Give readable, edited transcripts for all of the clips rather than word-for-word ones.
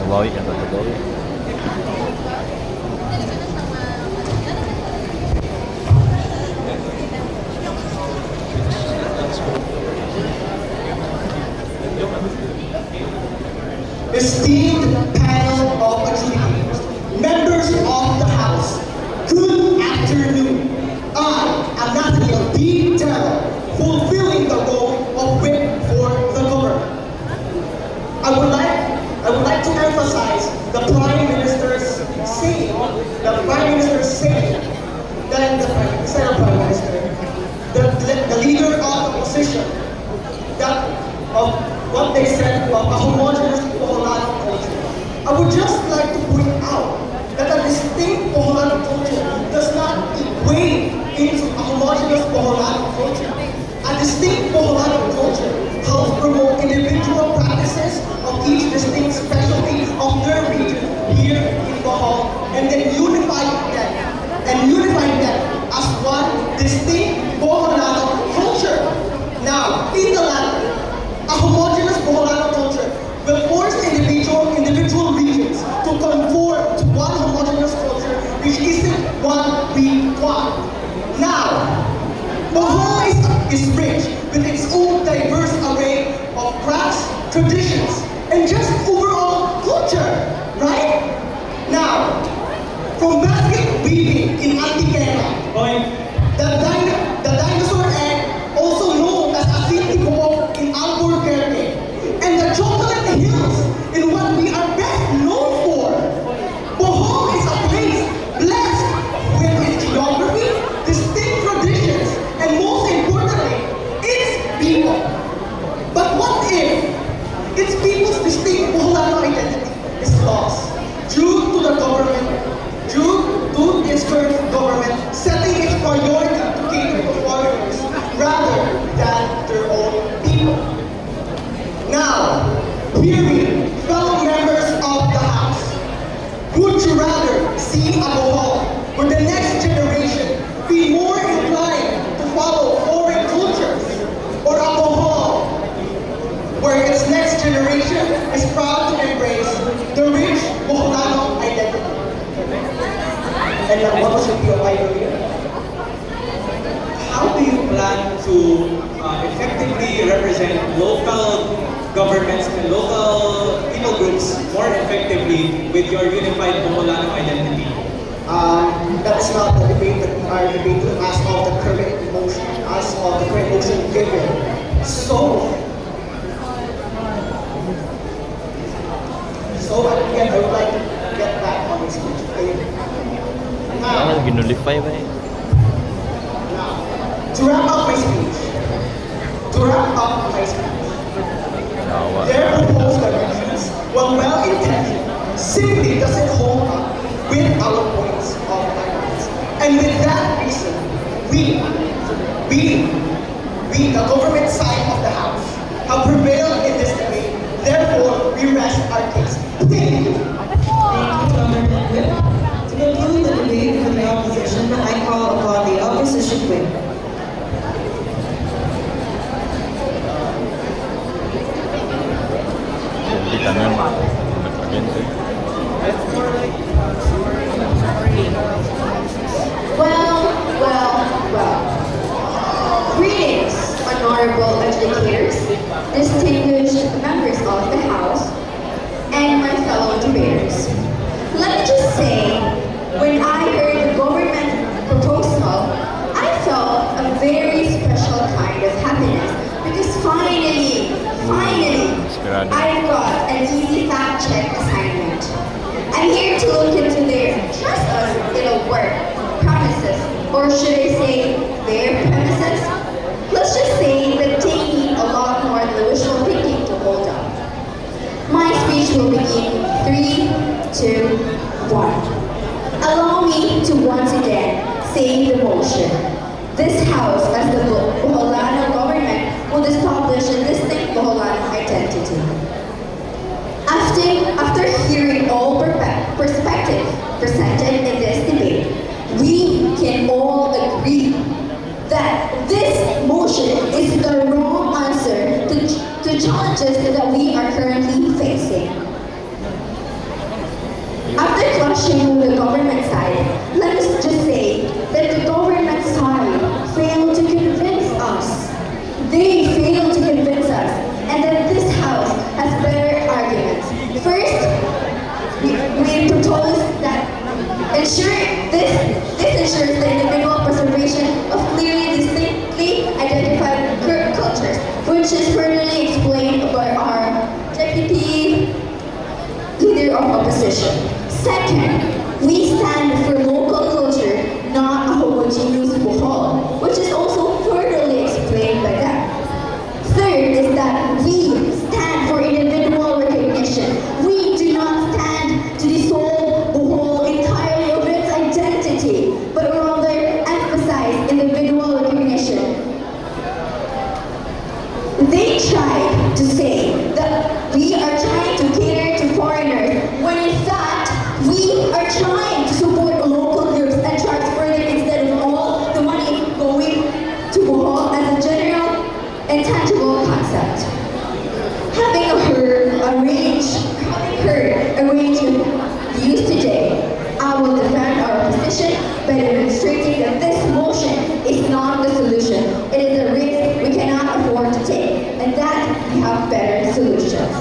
Bawi ka ba? Bawi. Esteemed panel of attendees, members of the House, good afternoon. I am Nathaniel D. Terrell, fulfilling the role of whip for the government. I would like to emphasize the Prime Minister's saying, that the leader of the opposition, that of what they said of a homogeneous Poholano culture. I would just like to point out that a distinct Poholano culture does not equate into a homogeneous Poholano culture. A distinct Poholano culture helps promote individual practices of each distinct specialty of their region here in Bohol, and then unifying them as one distinct Poholano culture. Now, in the latter, a homogeneous Poholano culture will force individual regions to conform to one homogeneous culture which isn't what we want. Now, Bohol is rich with its own diverse array of crafts, traditions, and just overall culture, right? Now, from basket weaving in Antiquera, the dinosaur egg, also known as Asintibo in Albuquerque, and the chocolate hills in what we are best known for. Bohol is a place blessed with its geography, distinct traditions, and most importantly, its people. But what if its people's distinct Boholano identity is lost due to the its current government setting its priority to cater to foreigners rather than their own people? Now, hear me, fellow members of the House. Would you rather see a Bohol where the next generation be more inclined to follow foreign cultures, or a Bohol where its next generation is proud to embrace the rich Boholano identity? And what was your idea? How do you plan to effectively represent local governments and local people groups more effectively with your unified Boholano identity? That is not the debate that we are debating as of the current motion given. So again, I would like to get back on this speech. Ano, ginulify ba eh? To wrap up my speech, Nawa. their proposed directions, while well-intentioned, simply doesn't hold up with our points of arguments. And with that reason, we, the government side of the House, have prevailed in this debate. Therefore, we rest our case. Thank you. To conclude the debate for the opposition, I call upon the opposition whip. Hindi tangan. Nag-agente. Well. Greetings, honorable educators, distinguished members of the House, and my fellow debaters. Let me just say, when I heard the government proposal, I felt a very special kind of happiness because finally, I've got an easy fact check assignment. I'm here to look into their, trust us, work, promises, or should I say, their premises? Let's just say that they need a lot more than the wishful thinking to hold up. My speech will begin 3, 2, 1. Allow me to once again say the motion. This House, as the Boholano government, will establish a distinct Boholano identity. After hearing all perspectives presented in this debate, we can all agree that this motion is the wrong answer to challenges that we are currently facing. rushing the government side, let us just say that the government side failed to convince us. They failed to convince us, and that this house has better arguments. First, we propose that this ensures the individual preservation of clearly distinctly identified cultures, which is furtherly explained by our deputy leader of opposition. Second, we stand for local culture, not a homogeneous bohol, which is also furtherly explained by them. Third is that we stand for individual recognition. We do not stand to dissolve bohol entirely of its identity, but rather emphasize individual recognition. They tried to say that we are trying to cater to foreigners, when in fact we are trying to support local groups and transfer them instead of all the money going to Bohol as a general and tangible concept. Having heard a range of views today, I will defend our position by demonstrating that this motion is not the solution. It is a risk we cannot afford to take, and that we have better solutions.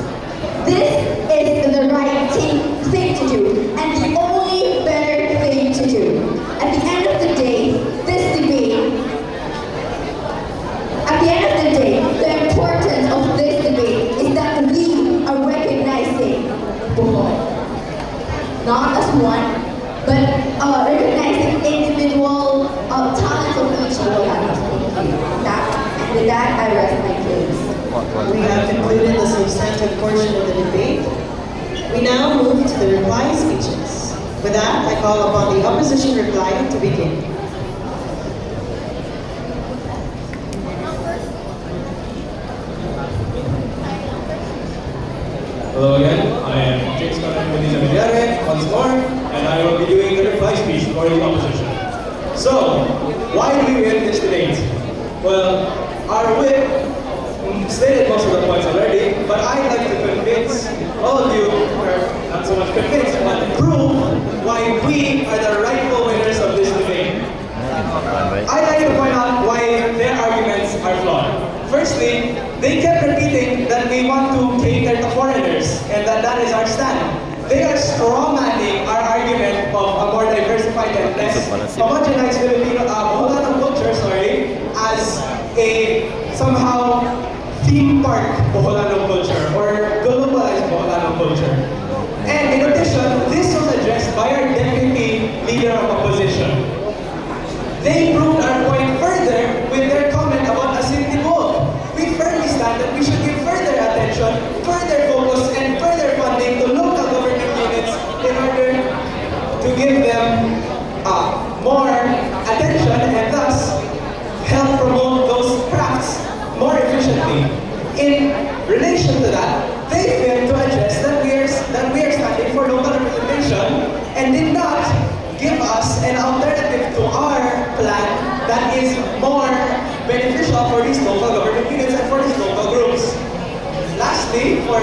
This is the right thing to do, and the only better thing to do. At the end of the day, the importance of this debate is that we are recognizing Bohol, not as one, but recognizing individual talents of each Boholanos. And with that, I rest my case. We have concluded the substantive portion of the debate. We now move to the reply speeches. With that, I call upon the opposition reply to begin. Hello again, I am James Conan Medina Villarre once more, and I will be doing the reply speech for the opposition. So, why do we win this debate? Well, our whip stated most of the points already, but I'd like to convince all of you, or not so much convince, but prove why we are the rightful winners of this debate. I'd like to point out why their arguments are flawed. Firstly, they kept repeating that we want to cater to foreigners and that is our stand. They are strawmanning our argument of a more diversified and less homogenized Filipino Boholano culture, as a somehow theme park Boholano culture or globalized Boholano culture. And in addition, this was addressed by our deputy leader of opposition. They proved our point further with their comment about Asinti Bohol. We firmly stand that we should give further attention, further focus, and further funding to local government units in order to give them more attention and thus help promote those crafts more efficiently. In relation to that, they failed to address that we are standing for local representation and did not give us an alternative to our plan that is more beneficial for these local government units and for these local groups. Lastly, for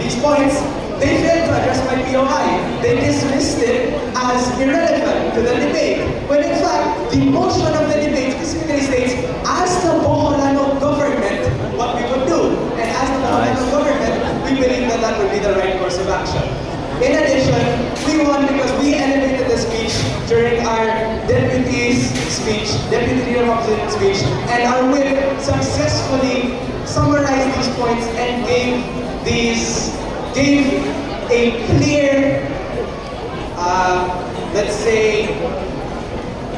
these points, they failed to address my POI. They dismissed it as irrelevant to the debate, when in fact, the motion of the debate specifically states, as the Boholano government, what we would do. And as the Boholano government, we believe that that would be the right course of action. In addition, we won because we elevated the speech during our deputy's speech, deputy leader of opposition speech, and our whip successfully summarized these points and gave a clear, let's say,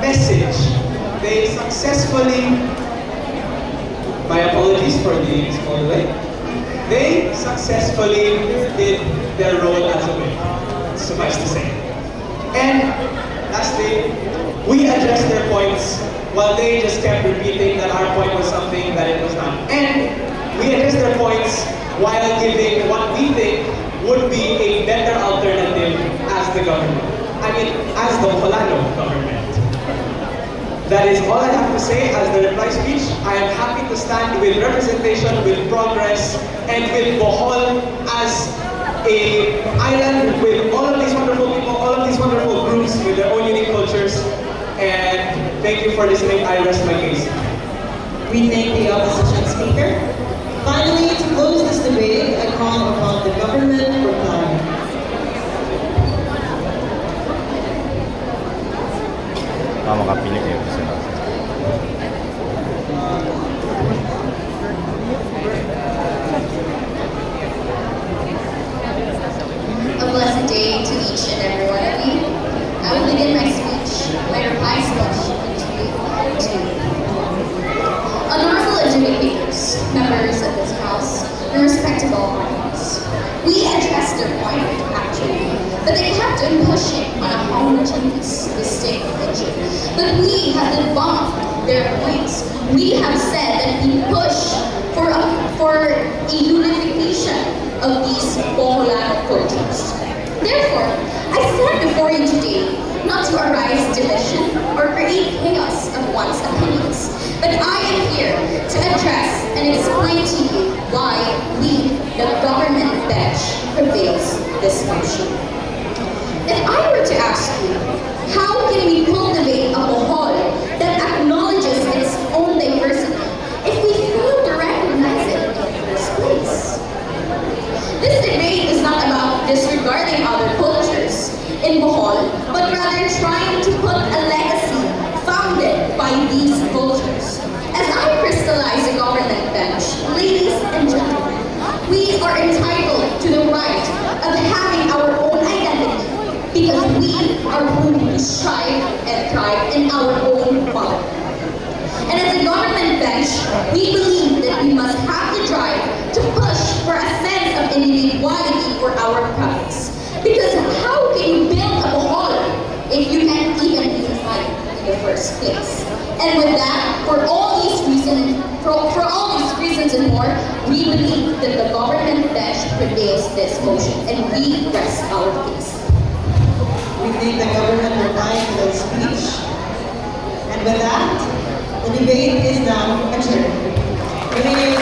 message. They successfully, my apologies for the small delay, they successfully did their role as a whip, suffice to say. And lastly, we addressed their points while they just kept repeating that our point was something that it was not. And we addressed their points while giving what we think would be a better alternative as the government. As the Boholano government. That is all I have to say as the reply speech. I am happy to stand with representation, with progress, and with Bohol as an island with all of these wonderful people, all of these wonderful groups with their own unique cultures. And thank you for listening. I rest my case. We thank the opposition speaker. Finally, to close this debate, I call upon the government reply. Makapinig kayo kasi na. A blessed day to each and every one of you. I will begin my speech, my reply speech to honorable adjudicators, members of this House, and respectable audience. We addressed their point, actually, but they kept on pushing on a homogeneous distinct picture. But we have debunked their points. We have said that we push for a unification of these Boholano cultures. Therefore, I stand before you today not to arise division or create chaos of one's opinions, but I am here to address and explain to you why we, the government bench, prevails this motion. If I were to ask you, how can we cultivate a Bohol that acknowledges its own diversity if we fail to recognize it in the first place? This debate is not about disregarding other cultures in Bohol, but rather trying to put a legacy founded by these cultures. As I crystallize the government bench, ladies and gentlemen, we are entitled to the right of having our own identity because we are who we strive and thrive in our own mother. And as a government bench, we believe that we must have the drive to push for a sense of individuality for our province. Because how can you build a Bohol if you can't even be unified in the first place? And with that, for all these reasons and more, we believe that the government bench prevails this motion, and we rest our case. We thank the government reply to that speech. And with that, the debate is now adjourned. We